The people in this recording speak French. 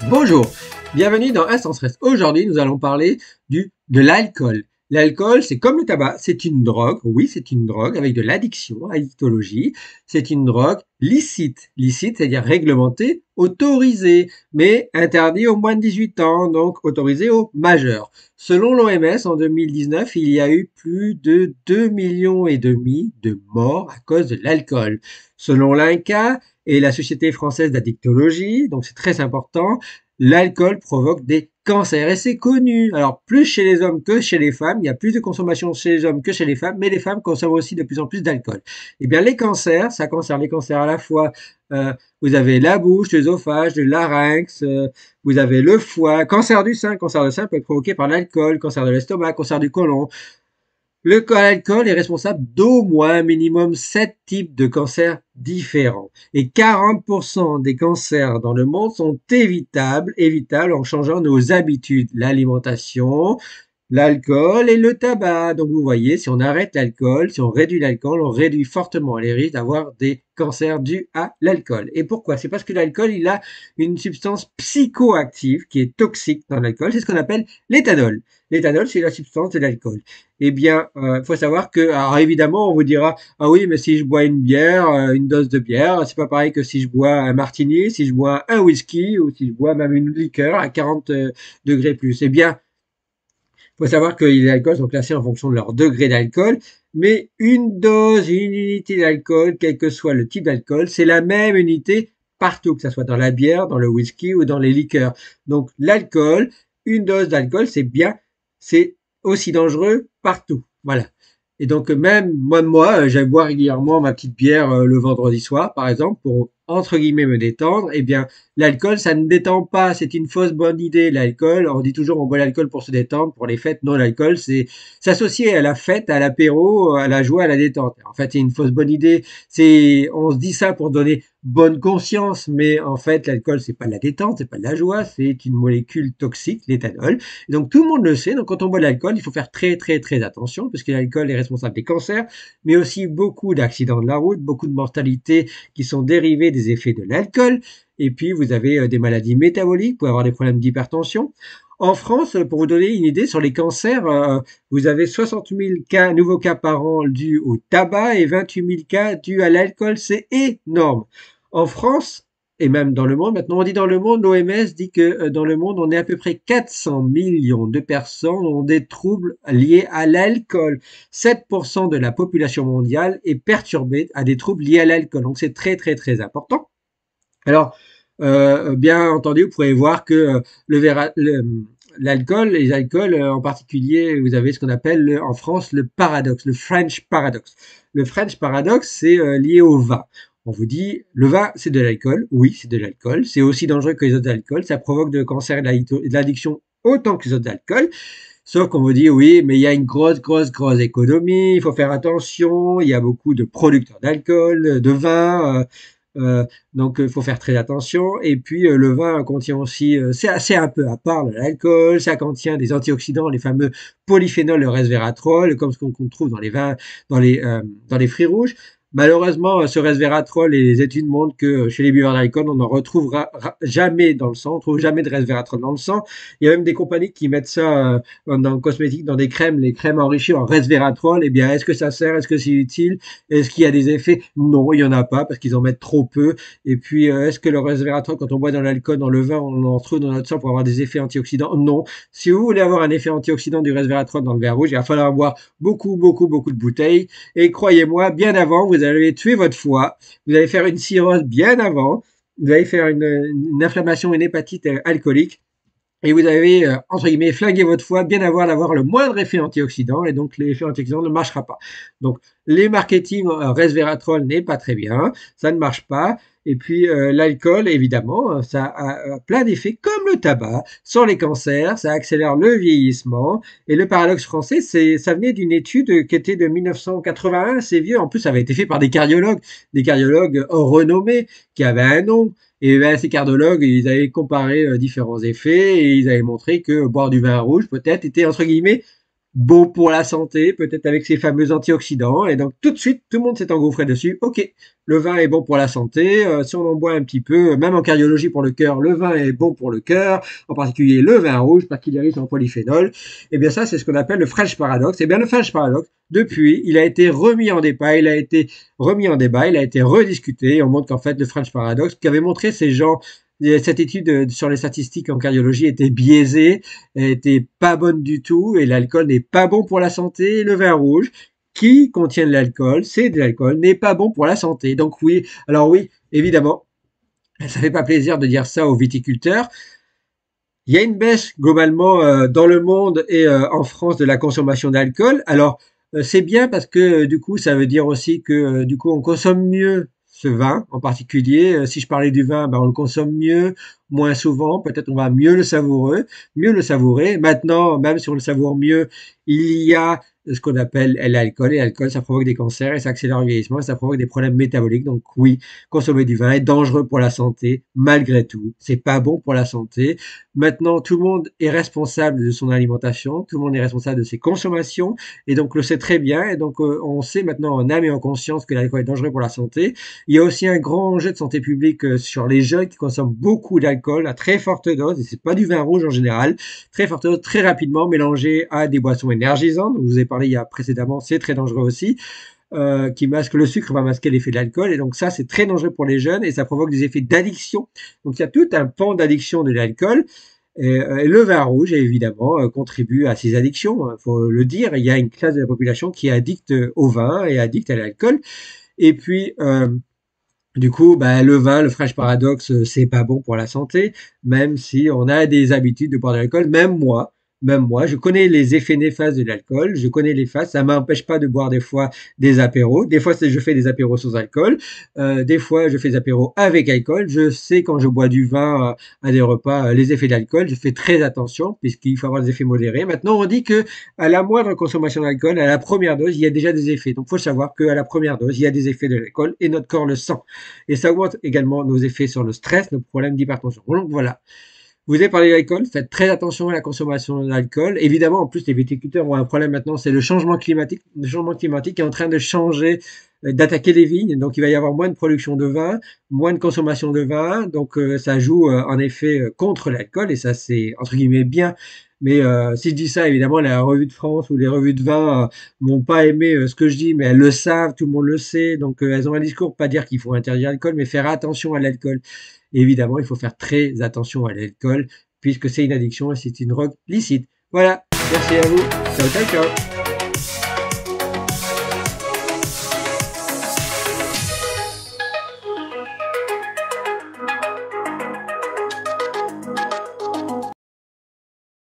Bonjour, bienvenue dans Instant Stress. Aujourd'hui, nous allons parler de l'alcool. L'alcool, c'est comme le tabac, c'est une drogue. Oui, c'est une drogue avec de l'addiction, addictologie. C'est une drogue licite. Licite, c'est-à-dire réglementée, autorisée, mais interdit aux moins de 18 ans, donc autorisée aux majeurs. Selon l'OMS, en 2019, il y a eu plus de 2,5 millions de morts à cause de l'alcool. Selon l'INCa et la Société française d'addictologie, donc c'est très important, l'alcool provoque des cancers et c'est connu. Alors plus chez les hommes que chez les femmes, il y a plus de consommation chez les hommes que chez les femmes, mais les femmes consomment aussi de plus en plus d'alcool. Eh bien les cancers, ça concerne les cancers à la fois, vous avez la bouche, l'œsophage, le larynx, vous avez le foie, cancer du sein peut être provoqué par l'alcool, cancer de l'estomac, cancer du côlon. L'alcool est responsable d'au moins un minimum 7 types de cancers différents. Et 40% des cancers dans le monde sont évitables en changeant nos habitudes, l'alimentation, l'alcool et le tabac. Donc vous voyez, si on arrête l'alcool, si on réduit l'alcool, on réduit fortement les risques d'avoir des cancers dus à l'alcool. Et pourquoi? C'est parce que l'alcool, il a une substance psychoactive qui est toxique dans l'alcool. C'est ce qu'on appelle l'éthanol. L'éthanol, c'est la substance de l'alcool. Eh bien, faut savoir que, alors évidemment, on vous dira, ah oui, mais si je bois une bière, une dose de bière, c'est pas pareil que si je bois un martini, si je bois un whisky ou si je bois même une liqueur à 40 degrés plus. Eh bien, faut savoir que les alcools sont classés en fonction de leur degré d'alcool, mais une dose, une unité d'alcool, quel que soit le type d'alcool, c'est la même unité partout, que ce soit dans la bière, dans le whisky ou dans les liqueurs. Donc l'alcool, une dose d'alcool, c'est aussi dangereux partout. Voilà. Et donc même moi, j'aime boire régulièrement ma petite bière le vendredi soir, par exemple, pour entre guillemets me détendre. Eh bien, l'alcool, ça ne détend pas, c'est une fausse bonne idée. L'alcool, on dit toujours on boit l'alcool pour se détendre, pour les fêtes. Non, l'alcool, c'est s'associer à la fête, à l'apéro, à la joie, à la détente. En fait, c'est une fausse bonne idée. On se dit ça pour donner bonne conscience, mais en fait, l'alcool, c'est pas de la détente, c'est pas de la joie, c'est une molécule toxique, l'éthanol. Et donc tout le monde le sait. Donc quand on boit de l'alcool, il faut faire très très très attention, parce que l'alcool est responsable des cancers, mais aussi beaucoup d'accidents de la route, beaucoup de mortalité qui sont dérivés des effets de l'alcool. Et puis, vous avez des maladies métaboliques, vous pouvez avoir des problèmes d'hypertension. En France, pour vous donner une idée sur les cancers, vous avez 60 000 nouveaux cas par an dus au tabac et 28 000 cas dus à l'alcool. C'est énorme. En France, et même dans le monde, maintenant on dit dans le monde, l'OMS dit que dans le monde, on est à peu près 400 millions de personnes ont des troubles liés à l'alcool. 7% de la population mondiale est perturbée à des troubles liés à l'alcool. Donc c'est très très très important. Alors, bien entendu, vous pouvez voir que l'alcool, les alcools en particulier, vous avez ce qu'on appelle en France le paradoxe, le French paradox. Le French paradox, c'est lié au vin. On vous dit, le vin, c'est de l'alcool. Oui, c'est de l'alcool. C'est aussi dangereux que les autres alcools. Ça provoque de cancer et de l'addiction autant que les autres alcools. Sauf qu'on vous dit, oui, mais il y a une grosse économie, il faut faire attention, il y a beaucoup de producteurs d'alcool, de vin, donc il faut faire très attention. Et puis le vin contient aussi, c'est assez un peu à part de l'alcool, ça contient des antioxydants, les fameux polyphénols, le resveratrol, comme ce qu'on trouve dans les vins, dans les fruits rouges. Malheureusement, ce resveratrol, et les études montrent que chez les buveurs d'alcool, on n'en retrouvera jamais dans le sang, on trouve jamais de resveratrol dans le sang. Il y a même des compagnies qui mettent ça dans le cosmétique, dans des crèmes, les crèmes enrichies en resveratrol. Eh bien, est-ce que ça sert? Est-ce que c'est utile? Est-ce qu'il y a des effets? Non, il n'y en a pas parce qu'ils en mettent trop peu. Et puis, est-ce que le resveratrol, quand on boit dans l'alcool, dans le vin, on en trouve dans notre sang pour avoir des effets antioxydants? Non. Si vous voulez avoir un effet antioxydant du resveratrol dans le vin rouge, il va falloir boire beaucoup de bouteilles. Et croyez-moi, bien avant, vous allez tuer votre foie. Vous allez faire une cirrhose bien avant. Vous allez faire une inflammation, une hépatite alcoolique. Et vous avez, entre guillemets, flingué votre foie bien avant d'avoir le moindre effet antioxydant, et donc l'effet antioxydant ne marchera pas. Donc, les marketing resveratrol n'est pas très bien, ça ne marche pas. Et puis, l'alcool, évidemment, ça a plein d'effets, comme le tabac, sur les cancers, ça accélère le vieillissement. Et le paradoxe français, ça venait d'une étude qui était de 1981, c'est vieux. En plus, ça avait été fait par des cardiologues renommés, qui avaient un nom. Et ben, ces cardiologues, ils avaient comparé différents effets et ils avaient montré que boire du vin rouge, peut-être, était entre guillemets bon pour la santé, peut-être avec ses fameux antioxydants. Et donc tout de suite, tout le monde s'est engouffré dessus. Ok, le vin est bon pour la santé. Si on en boit un petit peu, même en cardiologie pour le cœur, le vin est bon pour le cœur, en particulier le vin rouge parce qu'il est riche en polyphénol. Et bien ça, c'est ce qu'on appelle le French Paradox. Et bien le French Paradox, depuis, il a été remis en débat, il a été rediscuté. On montre qu'en fait, le French Paradox, qu'avaient montré ces gens, cette étude sur les statistiques en cardiologie était biaisée, était pas bonne du tout, et l'alcool n'est pas bon pour la santé. Le vin rouge, qui contient de l'alcool, c'est de l'alcool, n'est pas bon pour la santé. Donc oui, alors oui, évidemment, ça fait pas plaisir de dire ça aux viticulteurs. Il y a une baisse globalement dans le monde et en France de la consommation d'alcool. Alors c'est bien parce que du coup ça veut dire aussi que du coup on consomme mieux ce vin en particulier. Si je parlais du vin, ben, on le consomme mieux, moins souvent. Peut-être on va mieux le savourer. Maintenant, même si on le savoure mieux, il y a ce qu'on appelle l'alcool. Et l'alcool, ça provoque des cancers et ça accélère le vieillissement et ça provoque des problèmes métaboliques. Donc oui, consommer du vin est dangereux pour la santé, malgré tout. C'est pas bon pour la santé. Maintenant, tout le monde est responsable de son alimentation, tout le monde est responsable de ses consommations, et donc le sait très bien. Et donc, on sait maintenant en âme et en conscience que l'alcool est dangereux pour la santé. Il y a aussi un grand enjeu de santé publique sur les jeunes qui consomment beaucoup d'alcool à très forte dose, et c'est pas du vin rouge en général, très forte dose, très rapidement mélangé à des boissons énergisantes. Donc, je vous ai parlé il y a précédemment, c'est très dangereux aussi. Qui masque le sucre, va masquer l'effet de l'alcool. Et donc ça, c'est très dangereux pour les jeunes et ça provoque des effets d'addiction. Donc il y a tout un pan d'addiction de l'alcool. Et le vin rouge, évidemment, contribue à ces addictions. Il faut le dire, il y a une classe de la population qui est addicte au vin et addicte à l'alcool. Et puis, du coup, bah, le vin, le French Paradox, c'est pas bon pour la santé, même si on a des habitudes de boire de l'alcool. Même moi, je connais les effets néfastes de l'alcool, je connais les faces. Ça m'empêche pas de boire des fois des apéros. Des fois, je fais des apéros sans alcool. Des fois, je fais des apéros avec alcool. Je sais quand je bois du vin à des repas, les effets d'alcool. Je fais très attention puisqu'il faut avoir des effets modérés. Maintenant, on dit que à la moindre consommation d'alcool, à la première dose, il y a déjà des effets. Donc, il faut savoir qu'à la première dose, il y a des effets de l'alcool et notre corps le sent. Et ça augmente également nos effets sur le stress, nos problèmes d'hypertension. Donc voilà. Vous avez parlé de l'alcool, faites très attention à la consommation d'alcool. Évidemment, en plus, les viticulteurs ont un problème maintenant, c'est le changement climatique. Le changement climatique est en train de changer, d'attaquer les vignes. Donc, il va y avoir moins de production de vin, moins de consommation de vin. Donc, ça joue en effet contre l'alcool et ça, c'est entre guillemets bien. Mais si je dis ça, évidemment, la revue de France ou les revues de vin m'ont pas aimé ce que je dis, mais elles le savent, tout le monde le sait. Donc, elles ont un discours, pas dire qu'il faut interdire l'alcool, mais faire attention à l'alcool. Évidemment, il faut faire très attention à l'alcool puisque c'est une addiction et c'est une drogue licite. Voilà, merci à vous. Ciao, ciao, ciao.